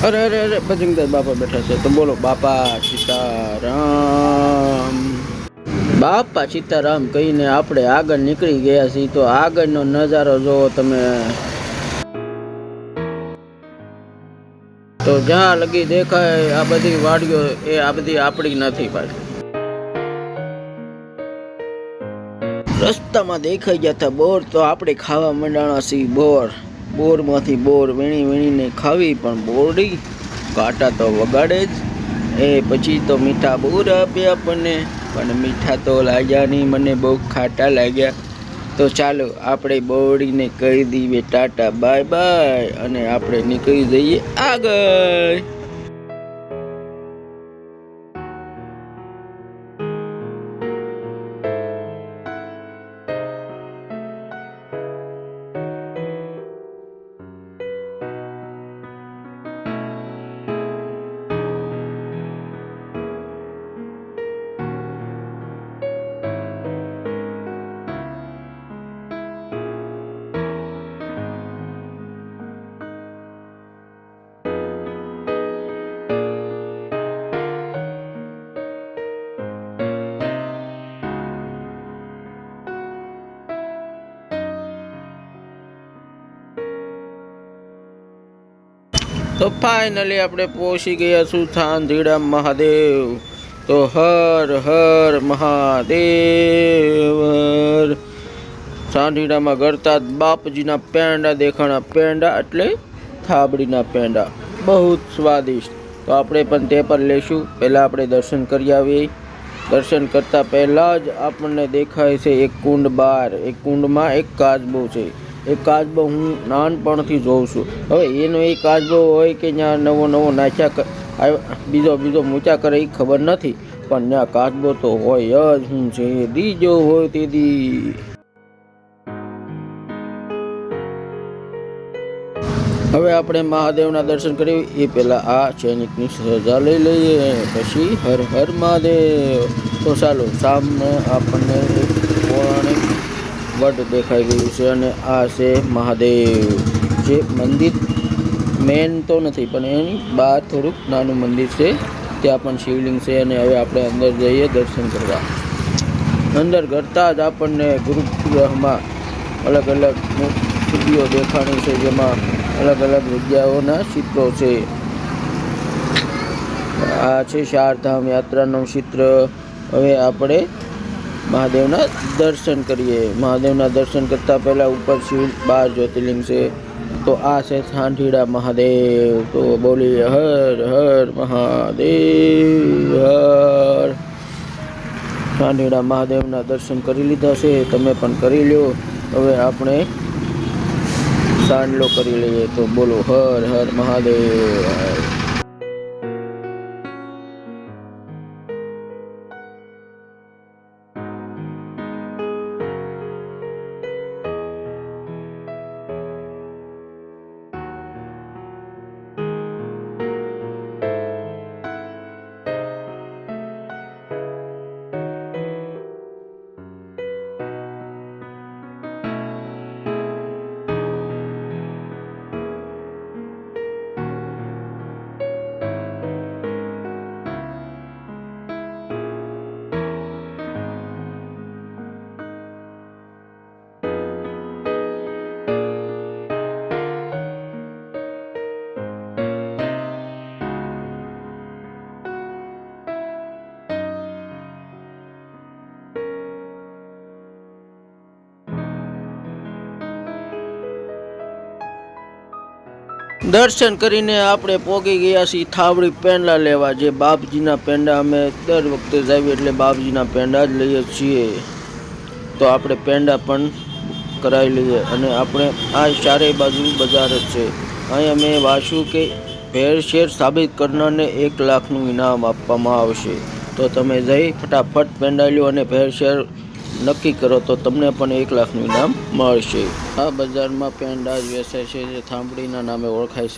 અરે અરે અરે બજરંગદાસ બાપા બેઠા છે, તો બોલો બાપા સીતારામ. બાપા સીતારામ કહીને આપણે આગળ નીકળી ગયા છીએ. તો આગળનો નજારો જોવો તમે. તો જ્યાં લગી દેખાય આ બધી વાડીઓ એ આ બધી આપણી નથી પાછી. રસ્તામાં દેખાઈ ગયા હતા બોર, તો આપણે ખાવા માંડ્યા છીએ બોર. બોરમાંથી બોર વીણી વીણીને ખાવી, પણ બોરડી કાંટા તો વગાડે જ. એ પછી તો મીઠા બોર આપ્યા આપણને, પણ મીઠા તો લાગ્યા નહીં, મને બહુ ખાટા લાગ્યા. તો ચાલો આપણે બોરડીને કહી દઈએ ટાટા બાય બાય, અને આપણે નીકળી જઈએ આગળ. તો ફાઇનલી આપણે પહોંચી ગયા છું સાંઢીડા મહાદેવ. તો હર હર મહાદેવ. સાંઢીડામાં ગરતા બાપજીના પેંડા દેખાણા. પેંડા એટલે થાબડીના પેંડા, બહુ સ્વાદિષ્ટ. તો આપણે પણ તે પર લઈશું. પહેલાં આપણે દર્શન કરી આવીએ. દર્શન કરતાં પહેલાં જ આપણને દેખાય છે એક કુંડ બહાર. એ કુંડમાં એક કાચબો છે. એ કાચબો હું નાનપણથી જોઉં છું. હવે એનો એ કાચબો હોય કે ત્યાં નવો નવો નાચ્યા બીજો મૂચા કરે એ ખબર નથી, પણ ત્યાં કાચબો તો હોય જ. હું છે દીજો હોય તે દી. હવે આપણે મહાદેવના દર્શન કરીએ એ પહેલાં આ સૈનિકની સજા લઈ લઈએ, પછી હર હર મહાદેવ. તો ચાલો, સામે આપણને એક પૌરાણિક વડ દેખાઈ ગયું છે, અને આ છે મહાદેવ. જે મંદિર મેન તો નથી, પણ એની બહાર થોડુંક નાનું મંદિર છે, ત્યાં પણ શિવલિંગ છે. અને હવે આપણે અંદર જઈએ દર્શન કરવા. અંદર કરતાં જ આપણને ગર્ભગૃહમાં અલગ અલગ મૂર્તિઓ દેખાણી છે, જેમાં અલગ અલગ જગ્યાઓના ચિત્રો છે. આ છે ચારધામ યાત્રાનું ચિત્ર. હવે આપણે મહાદેવના દર્શન કરીએ. મહાદેવના દર્શન કરતાં પહેલાં ઉપર શિવ 12 જ્યોતિર્લિંગ છે. તો આ છે સાંઢીડા મહાદેવ. તો બોલીએ હર હર મહાદેવ હર. સાંઢીડા મહાદેવના દર્શન કરી લીધા છે, તમે પણ કરી લો. હવે આપણે સાંડલો કરી લઈએ. તો બોલો હર હર મહાદેવ. દર્શન કરીને આપણે પહોંચી ગયા છીએ થાબડી પેંડા લેવા. જે બાપજીના પેંડા અમે દર વખતે જાવીએ એટલે બાપજીના પેંડા જ લઈએ છીએ. તો આપણે પેંડા પણ કરાવી લઈએ. અને આપણે આ ચારેય બાજુ બજાર જ છે. અહીંયા મેં વાંચ્યું કે ભેળસેળ સાબિત કરનારને 1 લાખનું ઇનામ આપવામાં આવશે. તો તમે જઈ ફટાફટ પેંડા લો અને ભેળસેળ નક્કી કરો, તો તમને પણ 1 લાખનું ઇનામ મળશે. આ બજારમાં પેંડા જ વેચાય છે, જે થાંભળીના નામે ઓળખાય છે.